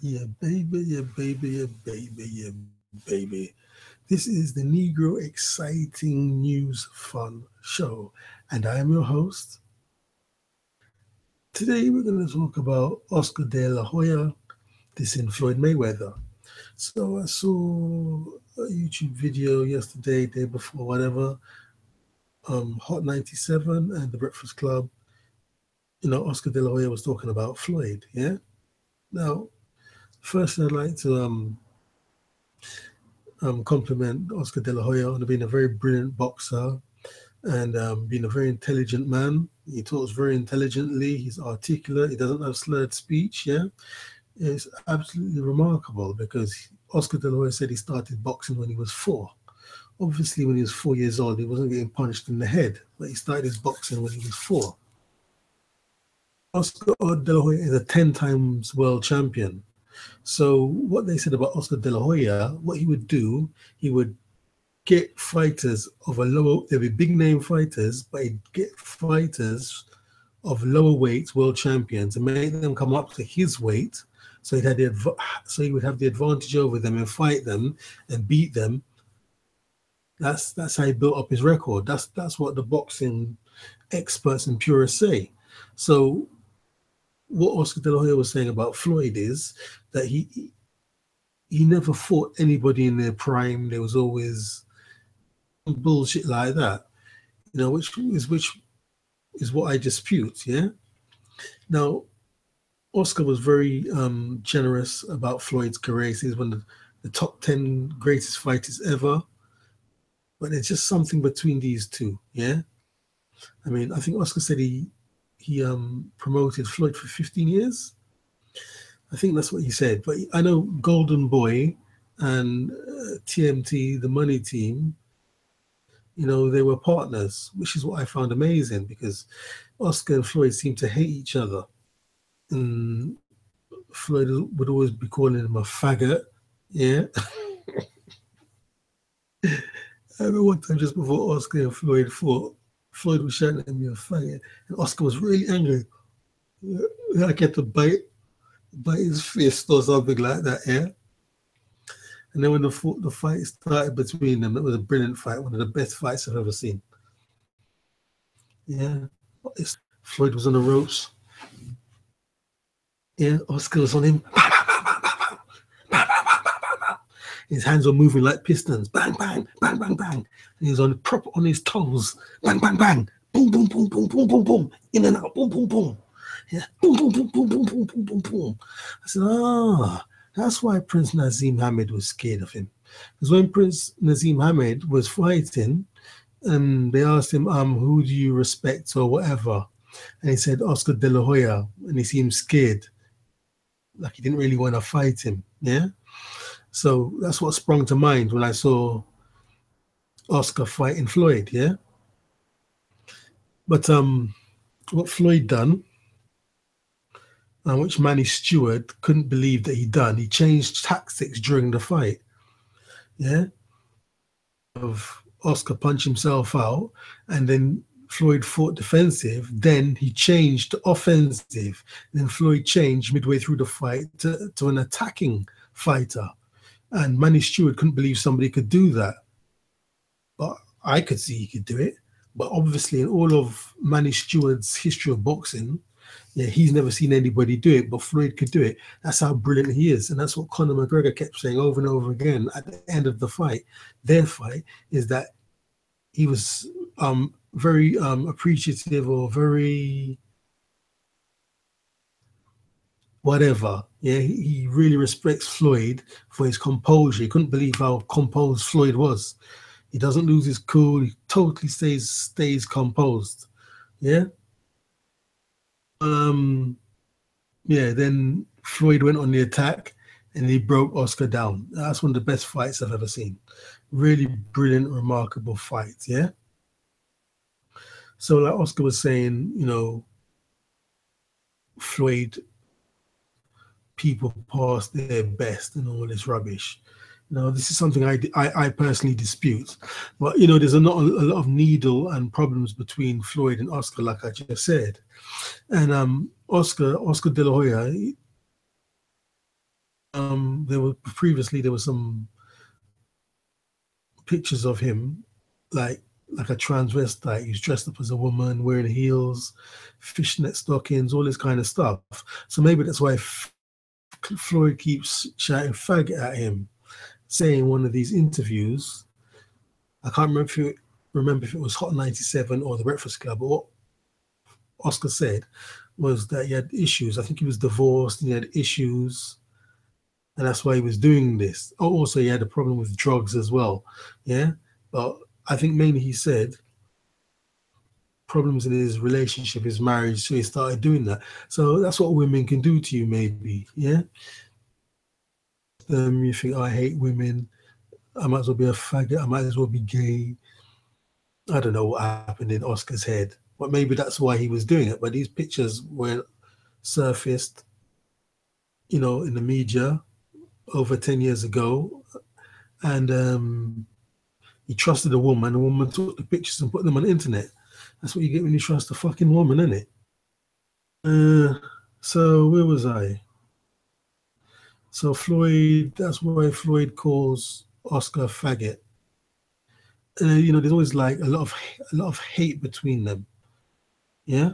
Yeah, baby, yeah, baby, yeah, baby, yeah, baby. This is the Negro Exciting News Fun Show, and I am your host. Today, we're going to talk about Oscar de la Hoya, this in Floyd Mayweather. So, I saw a YouTube video yesterday, day before, whatever, Hot 97 and The Breakfast Club. Oscar de la Hoya was talking about Floyd, yeah? Now, first, I'd like to compliment Oscar de la Hoya on being a very brilliant boxer and being a very intelligent man. He talks very intelligently. He's articulate. He doesn't have slurred speech. Yeah, it's absolutely remarkable because Oscar de la Hoya said he started boxing when he was 4. Obviously, when he was 4 years old, he wasn't getting punched in the head, but he started his boxing when he was 4. Oscar de la Hoya is a 10 times world champion. So what they said about Oscar de la Hoya, what he would do, he would get fighters of a lower, there'd be big name fighters, but he'd get fighters of lower weights, world champions, and make them come up to his weight. So so he would have the advantage over them and fight them and beat them. That's how he built up his record. That's what the boxing experts and purists say. So what Oscar De La Hoya was saying about Floyd is that he never fought anybody in their prime. There was always bullshit like that, which is what I dispute. Yeah. Now, Oscar was very generous about Floyd's career. He's one of the top 10 greatest fighters ever. But there's just something between these two. Yeah. I mean, I think Oscar said he promoted Floyd for 15 years. I think that's what he said. But I know Golden Boy and TMT, the money team, they were partners, which is what I found amazing because Oscar and Floyd seem to hate each other. And Floyd would always be calling him a faggot. Yeah. I remember one time just before Oscar and Floyd fought, Floyd was shouting at me a faggot, and Oscar was really angry. Like he had to bite his fist or something like that. Yeah. And then when the fight started between them, it was a brilliant fight, one of the best fights I've ever seen. Yeah. Floyd was on the ropes. Yeah. Oscar was on him. His hands were moving like pistons. Bang, bang, bang, bang, bang. And he was on proper on his toes. Bang, bang, bang. Boom, boom, boom, boom, boom, boom, boom. In and out. Boom, boom, boom. Yeah. Boom, boom, boom, boom, boom, boom, boom, boom, boom. I said, that's why Prince Nazim Hamid was scared of him. Because when Prince Nazim Hamid was fighting, and they asked him, who do you respect or whatever? And he said, Oscar de la Hoya. And he seemed scared. Like he didn't really want to fight him. Yeah. So that's what sprung to mind when I saw Oscar fighting Floyd, yeah. But what Floyd done, which Manny Stewart couldn't believe that he done, he changed tactics during the fight, yeah. Of Oscar punch himself out, and then Floyd fought defensive. Then he changed to offensive. Then Floyd changed midway through the fight to an attacking fighter. And Manny Stewart couldn't believe somebody could do that. But I could see he could do it. But obviously, in all of Manny Stewart's history of boxing, yeah, he's never seen anybody do it, but Floyd could do it. That's how brilliant he is. And that's what Conor McGregor kept saying over and over again at the end of the fight, their fight, is that he was very appreciative or very whatever. Yeah, he really respects Floyd for his composure. He couldn't believe how composed Floyd was. He doesn't lose his cool. He totally stays composed. Yeah. Yeah. Then Floyd went on the attack and he broke Oscar down. That's one of the best fights I've ever seen. Really brilliant, remarkable fight. Yeah. So like Oscar was saying, Floyd people past their best and all this rubbish. This is something I personally dispute. But, there's not a lot of needle and problems between Floyd and Oscar, like I just said. And Oscar De La Hoya, there were some pictures of him, like like a transvestite. He's dressed up as a woman, wearing heels, fishnet stockings, all this kind of stuff. So maybe that's why Floyd keeps shouting faggot at him, saying in one of these interviews. I can't remember if it was Hot 97 or The Breakfast Club, but what Oscar said was that he had issues. I think he was divorced and he had issues, and that's why he was doing this. Oh, also, he had a problem with drugs as well. Yeah. But I think mainly he said problems in his relationship, his marriage, so he started doing that. So that's what women can do to you, maybe. Yeah. You think, oh, I hate women. I might as well be a faggot. I might as well be gay. I don't know what happened in Oscar's head, but maybe that's why he was doing it. But these pictures were surfaced, in the media over 10 years ago. And he trusted a woman. The woman took the pictures and put them on the internet. That's what you get when you trust a fucking woman, isn't it? So where was I? So Floyd, that's why Floyd calls Oscar a faggot. There's always like a lot of hate between them. Yeah.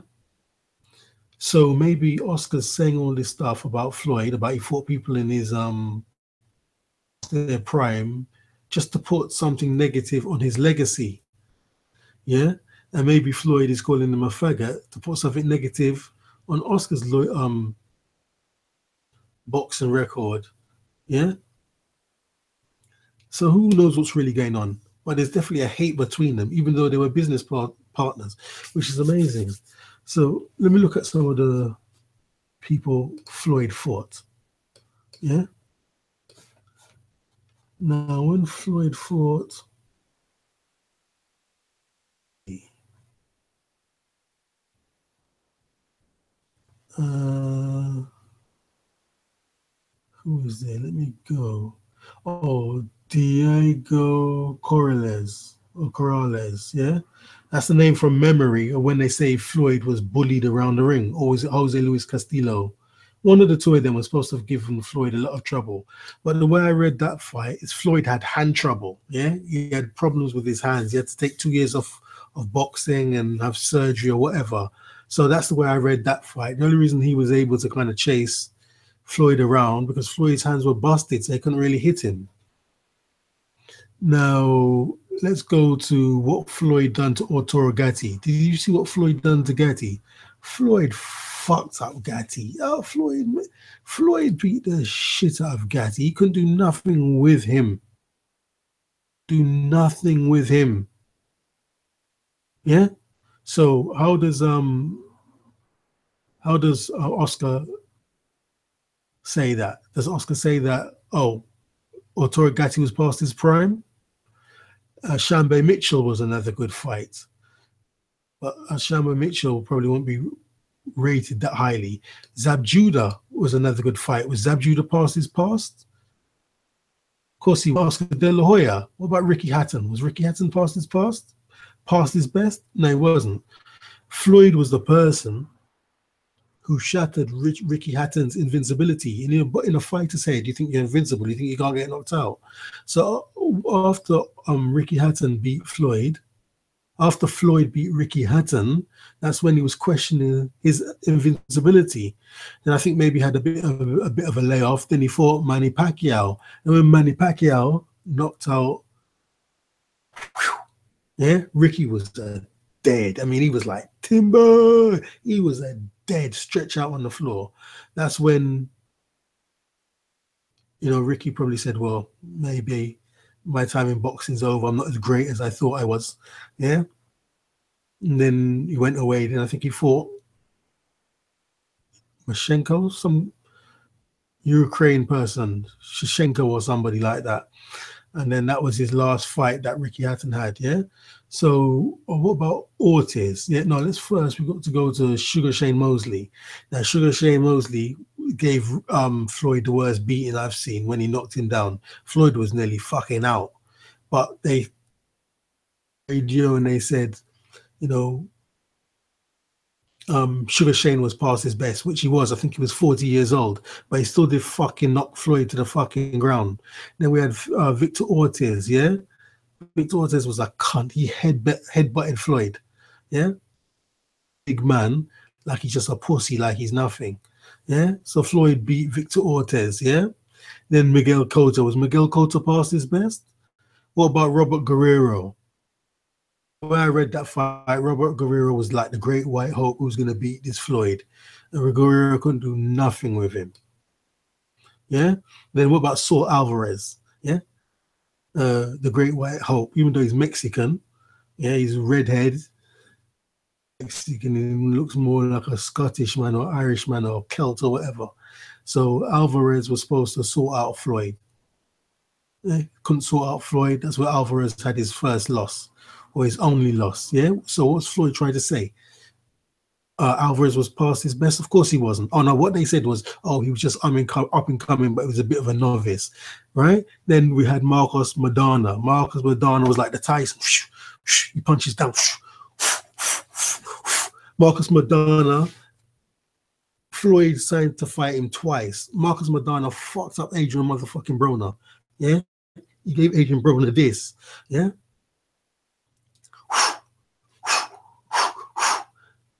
So maybe Oscar's saying all this stuff about Floyd, about he fought people in his their prime, just to put something negative on his legacy. Yeah. And maybe Floyd is calling him a faggot to put something negative on Oscar's boxing record. Yeah. So who knows what's really going on? But there's definitely a hate between them, even though they were business partners, which is amazing. So let me look at some of the people Floyd fought. Yeah. Now, when Floyd fought, uh, who is there? Let me go. Oh, Diego Corrales, yeah? That's the name from memory of when they say Floyd was bullied around the ring, or was it Jose Luis Castillo? One of the two of them was supposed to have given Floyd a lot of trouble. But the way I read that fight is Floyd had hand trouble, yeah? He had problems with his hands. He had to take 2 years off of boxing and have surgery or whatever. So that's the way I read that fight. The only reason he was able to kind of chase Floyd around because Floyd's hands were busted, so they couldn't really hit him. Now, let's go to what Floyd done to Arturo Gatti. Did you see what Floyd done to Gatti? Floyd fucked up Gatti. Oh, Floyd beat the shit out of Gatti. He couldn't do nothing with him. Do nothing with him. Yeah. So how does Oscar say that? Does Oscar say that? Oh, Arturo Gatti was past his prime. Shambo Mitchell was another good fight, but Shambo Mitchell probably won't be rated that highly. Zab Judah was another good fight. Was Zab Judah past his past? Of course he was. Oscar De La Hoya. What about Ricky Hatton? Was Ricky Hatton past his past? Past his best? No, he wasn't. Floyd was the person who shattered Ricky Hatton's invincibility. In a fighter's head, you think you're invincible. You think you can't get knocked out. So after Ricky Hatton beat Floyd, after Floyd beat Ricky Hatton, that's when he was questioning his invincibility. And I think maybe had a bit of a layoff. Then he fought Manny Pacquiao. And when Manny Pacquiao knocked out, yeah, Ricky was dead. I mean, he was like timber. He was a dead, stretch out on the floor. That's when, Ricky probably said, well, maybe my time in boxing's over. I'm not as great as I thought I was. Yeah. And then he went away. Then I think he fought Mashenko, some Ukraine person, Shashenko or somebody like that. And then that was his last fight that Ricky Hatton had, yeah? So what about Ortiz? Yeah, no, we've got to go to Sugar Shane Mosley. Now, Sugar Shane Mosley gave Floyd the worst beating I've seen when he knocked him down. Floyd was nearly fucking out. But they radio and they said, Sugar Shane was past his best, which he was. I think he was 40 years old, but he still did fucking knock Floyd to the fucking ground. Then we had Victor Ortiz, yeah? Victor Ortiz was a cunt. He headbutted Floyd, yeah? Big man, like he's just a pussy, like he's nothing, yeah? So Floyd beat Victor Ortiz, yeah? Then Miguel Cotto. Was Miguel Cotto past his best? What about Robert Guerrero? When I read that fight, Robert Guerrero was like the great white hope who's going to beat this Floyd. And Guerrero couldn't do nothing with him. Yeah? Then what about Saul Alvarez? Yeah? The great white hope, even though he's Mexican, yeah, he's redhead, Mexican, he looks more like a Scottish man or Irish man or Celt or whatever. So Alvarez was supposed to sort out Floyd. Yeah? Couldn't sort out Floyd. That's where Alvarez had his first loss or his only loss. Yeah. So what's Floyd trying to say? Alvarez was past his best. Of course he wasn't. Oh no, what they said was, oh, he was just up and coming, but he was a bit of a novice, right? Then we had Marcos Maidana. Marcos Maidana was like the Tyson. He punches down. Marcos Maidana. Floyd signed to fight him twice. Marcos Maidana fucked up Adrian motherfucking Broner. Yeah, he gave Adrian Broner this. Yeah.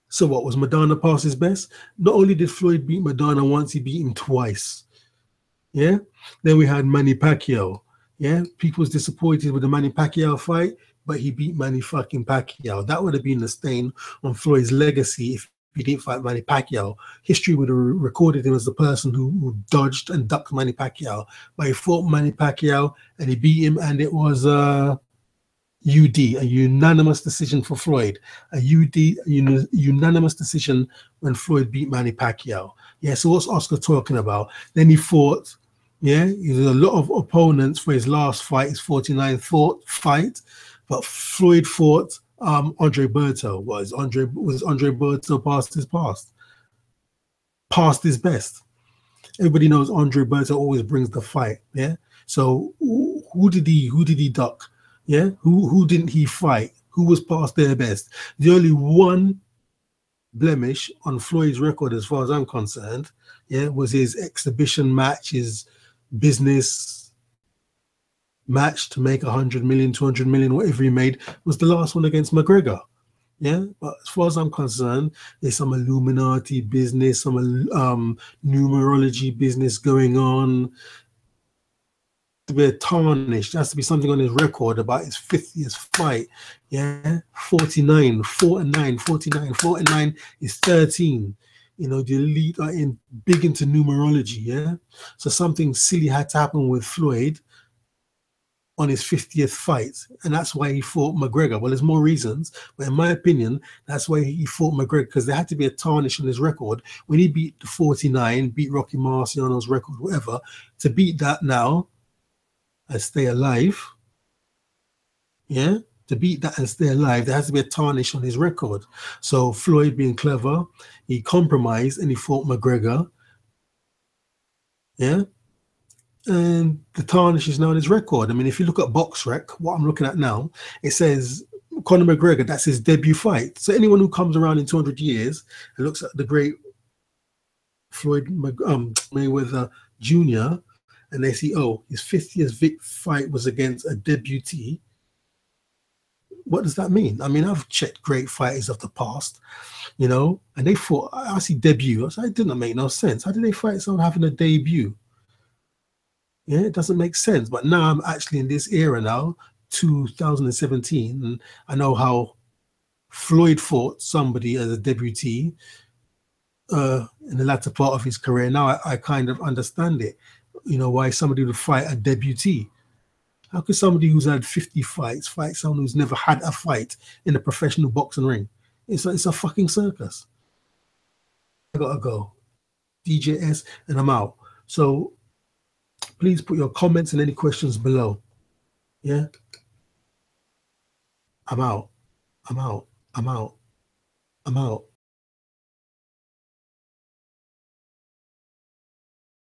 So what, was Maidana past his best? Not only did Floyd beat Maidana once, he beat him twice. Yeah. Then we had Manny Pacquiao. Yeah. People was disappointed with the Manny Pacquiao fight, but he beat Manny fucking Pacquiao. That would have been a stain on Floyd's legacy if he didn't fight Manny Pacquiao. History would have recorded him as the person who dodged and ducked Manny Pacquiao. But he fought Manny Pacquiao and he beat him, and it was UD, a unanimous decision for Floyd. A unanimous decision when Floyd beat Manny Pacquiao. Yeah, so what's Oscar talking about? Then he fought, yeah, he had a lot of opponents for his last fight, his 49th fight, but Floyd fought Andre Berto. Was Andre Berto past his best? Everybody knows Andre Berto always brings the fight, yeah? So who did he duck? Yeah, who didn't he fight? Who was past their best? The only one blemish on Floyd's record, as far as I'm concerned, yeah, was his exhibition match, his business match to make 100 million, 200 million, whatever he made, was the last one against McGregor. Yeah, but as far as I'm concerned, there's some Illuminati business, some numerology business going on. To be a tarnish, there has to be something on his record about his 50th fight. Yeah, 49, 49, 49, 49 is 13. You know, the elite are big into numerology. Yeah, so something silly had to happen with Floyd on his 50th fight, and that's why he fought McGregor. Well, there's more reasons, but in my opinion, that's why he fought McGregor, because there had to be a tarnish on his record when he beat the 49, beat Rocky Marciano's record, whatever. To beat that now and stay alive, yeah, to beat that and stay alive, there has to be a tarnish on his record. So Floyd, being clever, he compromised and he fought McGregor, yeah, and the tarnish is now on his record. I mean, if you look at BoxRec, what I'm looking at now, it says Conor McGregor, that's his debut fight. So anyone who comes around in 200 years and looks at the great Floyd Mayweather Jr., and they see, oh, his 50th fight was against a debutee. What does that mean? I mean, I've checked great fighters of the past, you know, and they fought, I see debut. I said, it didn't make no sense. How did they fight someone having a debut? Yeah, it doesn't make sense. But now I'm actually in this era now, 2017, and I know how Floyd fought somebody as a debutee in the latter part of his career. Now I kind of understand it. You know, why somebody would fight a debutee. How could somebody who's had 50 fights fight someone who's never had a fight in a professional boxing ring? It's a fucking circus. I gotta go. DJS, and I'm out. So please put your comments and any questions below. Yeah? I'm out. I'm out. I'm out. I'm out.